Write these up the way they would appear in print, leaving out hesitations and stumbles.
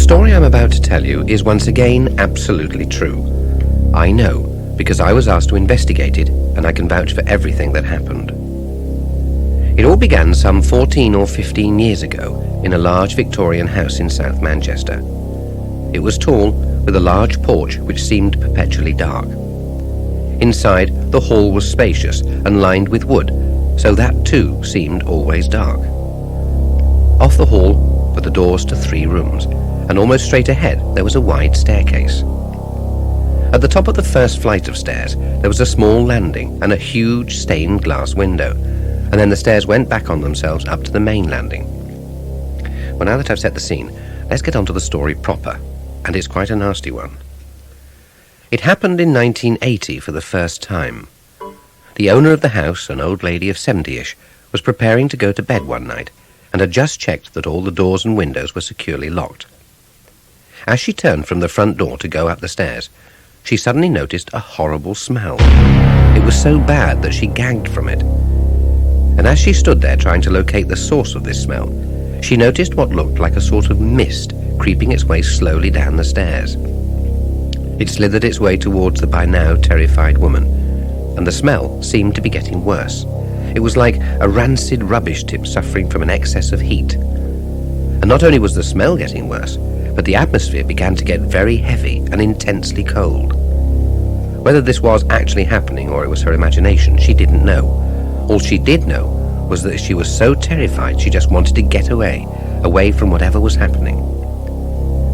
story I'm about to tell you is once again absolutely true. I know, because I was asked to investigate it, and I can vouch for everything that happened. It all began some 14 or 15 years ago in a large Victorian house in South Manchester. It was tall, with a large porch which seemed perpetually dark. Inside, the hall was spacious and lined with wood, so that too seemed always dark. Off the hall were the doors to 3 rooms, and almost straight ahead there was a wide staircase. At the top of the first flight of stairs there was a small landing and a huge stained glass window, and then the stairs went back on themselves up to the main landing. Well, now that I've set the scene, let's get on to the story proper, and it's quite a nasty one. It happened in 1980 for the first time. The owner of the house, an old lady of 70-ish, was preparing to go to bed one night and had just checked that all the doors and windows were securely locked. As she turned from the front door to go up the stairs, she suddenly noticed a horrible smell. It was so bad that she gagged from it. And as she stood there trying to locate the source of this smell, she noticed what looked like a sort of mist creeping its way slowly down the stairs. It slithered its way towards the by now terrified woman, and the smell seemed to be getting worse. It was like a rancid rubbish tip suffering from an excess of heat. And not only was the smell getting worse, but the atmosphere began to get very heavy and intensely cold. Whether this was actually happening or it was her imagination, she didn't know. All she did know was that she was so terrified she just wanted to get away from whatever was happening.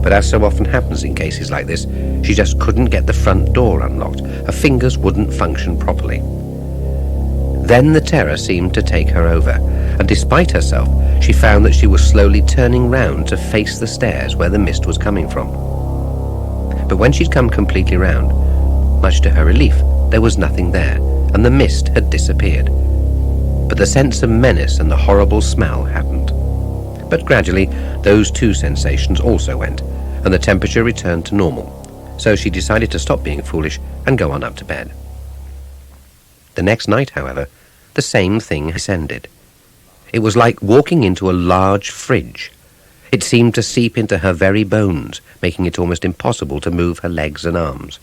But as so often happens in cases like this, she just couldn't get the front door unlocked. Her fingers wouldn't function properly. Then the terror seemed to take her over, and despite herself, she found that she was slowly turning round to face the stairs where the mist was coming from. But when she'd come completely round, much to her relief, there was nothing there, and the mist had disappeared. But the sense of menace and the horrible smell hadn't. But gradually, those two sensations also went, and the temperature returned to normal, so she decided to stop being foolish and go on up to bed. The next night, however, the same thing descended. It was like walking into a large fridge. It seemed to seep into her very bones, making it almost impossible to move her legs and arms.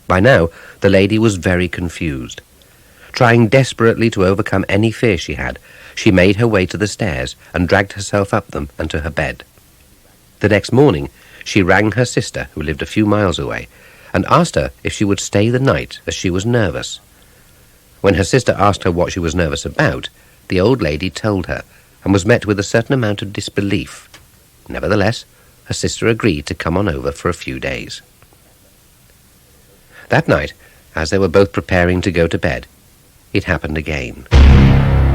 By now, the lady was very confused. Trying desperately to overcome any fear she had, she made her way to the stairs and dragged herself up them and to her bed. The next morning, she rang her sister, who lived a few miles away, and asked her if she would stay the night, as she was nervous. When her sister asked her what she was nervous about, the old lady told her, and was met with a certain amount of disbelief. Nevertheless, her sister agreed to come on over for a few days. That night, as they were both preparing to go to bed, it happened again.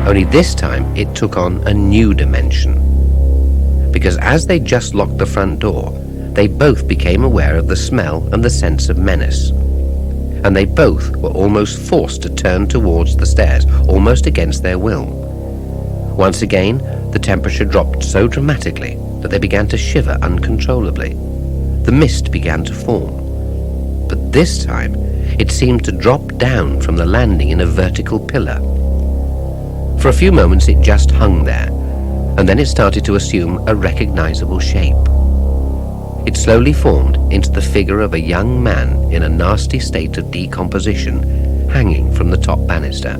Only this time it took on a new dimension. Because as they just locked the front door, they both became aware of the smell and the sense of menace. And they both were almost forced to turn towards the stairs, almost against their will. Once again, the temperature dropped so dramatically that they began to shiver uncontrollably. The mist began to form. But this time, it seemed to drop down from the landing in a vertical pillar. For a few moments it just hung there, and then it started to assume a recognizable shape. It slowly formed into the figure of a young man in a nasty state of decomposition, hanging from the top banister.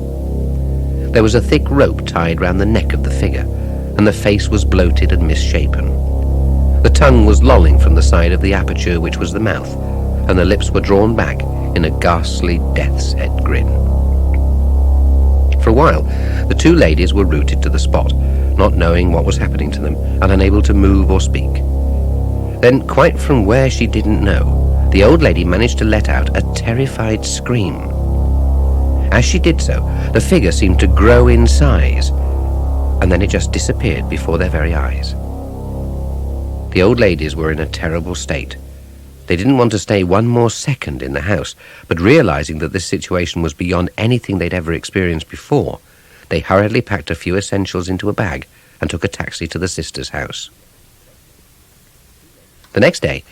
There was a thick rope tied round the neck of the figure, and the face was bloated and misshapen. The tongue was lolling from the side of the aperture which was the mouth, and the lips were drawn back in a ghastly death's head grin. For a while, the two ladies were rooted to the spot, not knowing what was happening to them, and unable to move or speak. Then, quite from where she didn't know, the old lady managed to let out a terrified scream. As she did so, the figure seemed to grow in size, and then it just disappeared before their very eyes. The old ladies were in a terrible state. They didn't want to stay one more second in the house, but realizing that this situation was beyond anything they'd ever experienced before, they hurriedly packed a few essentials into a bag and took a taxi to the sister's house. The next day,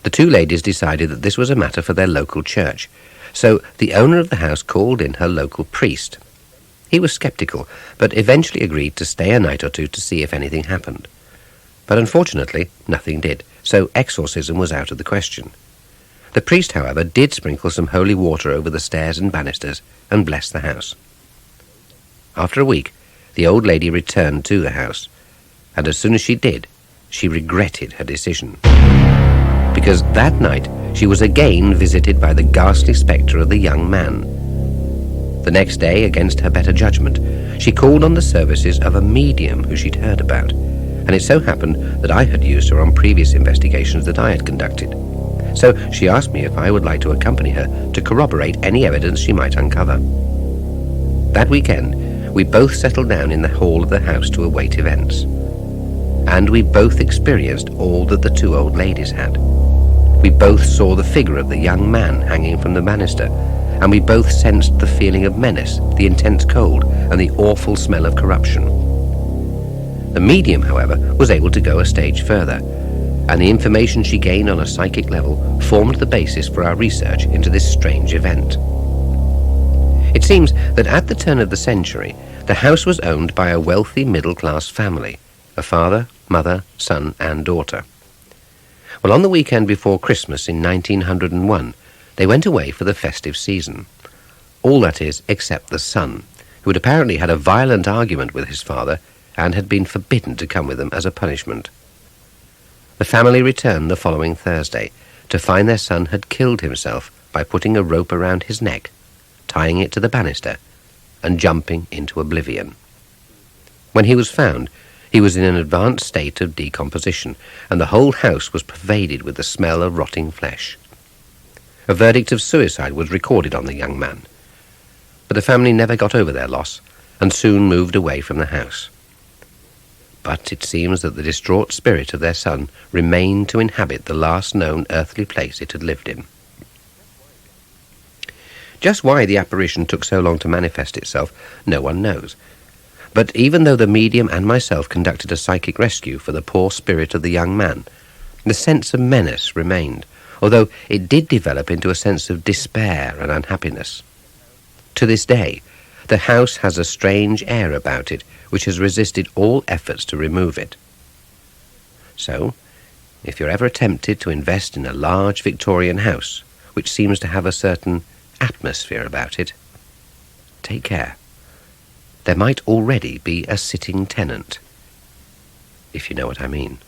the two ladies decided that this was a matter for their local church, so the owner of the house called in her local priest. He was skeptical, but eventually agreed to stay a night or two to see if anything happened. But unfortunately, nothing did, so exorcism was out of the question. The priest, however, did sprinkle some holy water over the stairs and banisters and bless the house. After a week, the old lady returned to the house, and as soon as she did, she regretted her decision. Because that night, she was again visited by the ghastly spectre of the young man. The next day, against her better judgment, she called on the services of a medium who she'd heard about, and it so happened that I had used her on previous investigations that I had conducted. So she asked me if I would like to accompany her to corroborate any evidence she might uncover. That weekend, we both settled down in the hall of the house to await events. And we both experienced all that the two old ladies had. We both saw the figure of the young man hanging from the banister, and we both sensed the feeling of menace, the intense cold, and the awful smell of corruption. The medium, however, was able to go a stage further, and the information she gained on a psychic level formed the basis for our research into this strange event. It seems that at the turn of the century, the house was owned by a wealthy middle-class family, a father, mother, son, and daughter. Well, on the weekend before Christmas in 1901, they went away for the festive season. All that is, except the son, who had apparently had a violent argument with his father and had been forbidden to come with them as a punishment. The family returned the following Thursday to find their son had killed himself by putting a rope around his neck, tying it to the banister, and jumping into oblivion. When he was found, he was in an advanced state of decomposition, and the whole house was pervaded with the smell of rotting flesh. A verdict of suicide was recorded on the young man, but the family never got over their loss and soon moved away from the house. But it seems that the distraught spirit of their son remained to inhabit the last known earthly place it had lived in. Just why the apparition took so long to manifest itself, no one knows. But even though the medium and myself conducted a psychic rescue for the poor spirit of the young man, the sense of menace remained, although it did develop into a sense of despair and unhappiness. To this day, the house has a strange air about it which has resisted all efforts to remove it. So, if you're ever tempted to invest in a large Victorian house, which seems to have a certain atmosphere about it, take care. There might already be a sitting tenant, if you know what I mean.